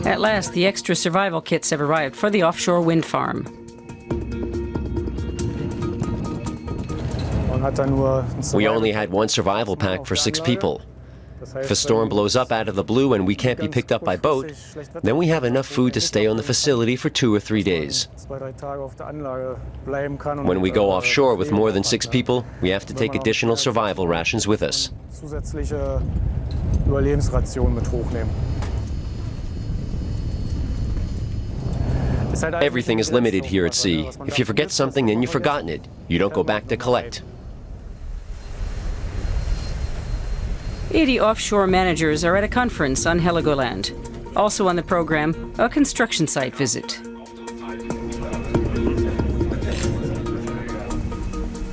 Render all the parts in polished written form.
At last, the extra survival kits have arrived for the offshore wind farm. We only had one survival pack for 6 people. If a storm blows up out of the blue and we can't be picked up by boat, then we have enough food to stay on the facility for 2 or 3 days. When we go offshore with more than 6 people, we have to take additional survival rations with us. Everything is limited here at sea. If you forget something, then you've forgotten it. You don't go back to collect. 80 offshore managers are at a conference on Heligoland. Also on the program, a construction site visit.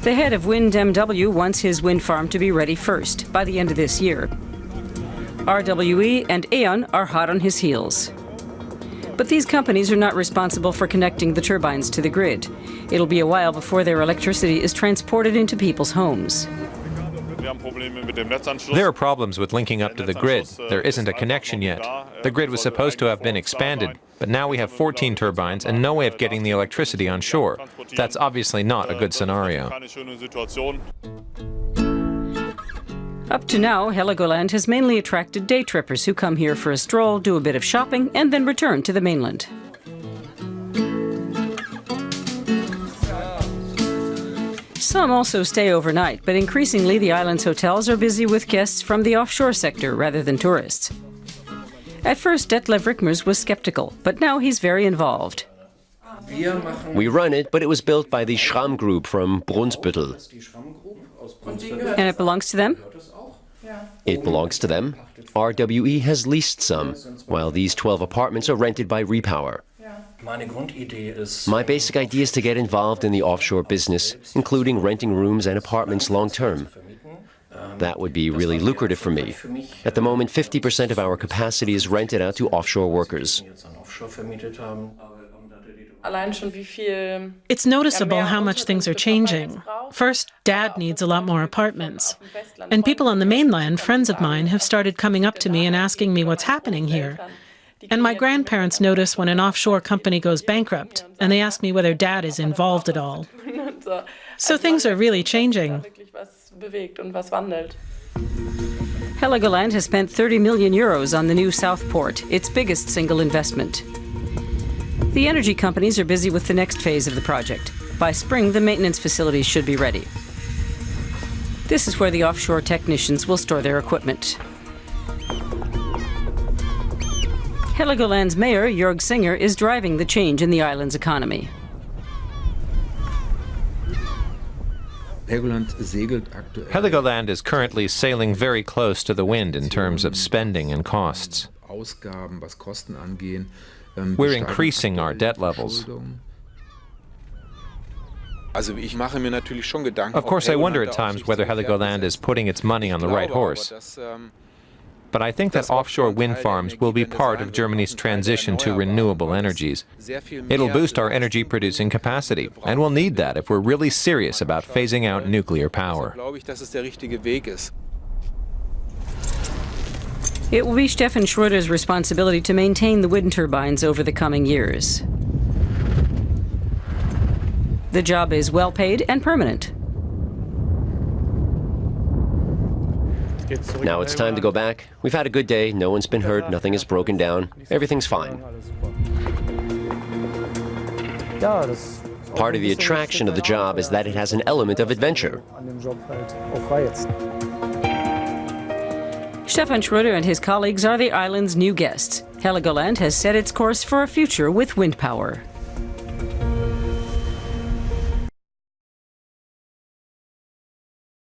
The head of Wind MW wants his wind farm to be ready first, by the end of this year. RWE and Aeon are hot on his heels. But these companies are not responsible for connecting the turbines to the grid. It'll be a while before their electricity is transported into people's homes. There are problems with linking up to the grid. There isn't a connection yet. The grid was supposed to have been expanded, but now we have 14 turbines and no way of getting the electricity on shore. That's obviously not a good scenario. Up to now, Heligoland has mainly attracted day trippers who come here for a stroll, do a bit of shopping, and then return to the mainland. Some also stay overnight, but increasingly the island's hotels are busy with guests from the offshore sector rather than tourists. At first, Detlef Rickmers was skeptical, but now he's very involved. We run it, but it was built by the Schramm Group from Brunsbüttel. And it belongs to them? It belongs to them. RWE has leased some, while these 12 apartments are rented by Repower. My basic idea is to get involved in the offshore business, including renting rooms and apartments long term. That would be really lucrative for me. At the moment, 50% of our capacity is rented out to offshore workers. It's noticeable how much things are changing. First, Dad needs a lot more apartments. And people on the mainland, friends of mine, have started coming up to me and asking me what's happening here. And my grandparents notice when an offshore company goes bankrupt, and they ask me whether Dad is involved at all. So things are really changing. Heligoland has spent 30 million euros on the new Southport, its biggest single investment. The energy companies are busy with the next phase of the project. By spring, the maintenance facilities should be ready. This is where the offshore technicians will store their equipment. Heligoland's mayor, Jörg Singer, is driving the change in the island's economy. Heligoland is currently sailing very close to the wind in terms of spending and costs. We're increasing our debt levels. Of course, I wonder at times whether Heligoland is putting its money on the right horse. But I think that offshore wind farms will be part of Germany's transition to renewable energies. It'll boost our energy producing capacity, and we'll need that if we're really serious about phasing out nuclear power. It will be Stefan Schröder's responsibility to maintain the wind turbines over the coming years. The job is well paid and permanent. Now it's time to go back. We've had a good day. No one's been hurt. Nothing is broken down. Everything's fine. Part of the attraction of the job is that it has an element of adventure. Stefan Schröder and his colleagues are the island's new guests. Heligoland has set its course for a future with wind power.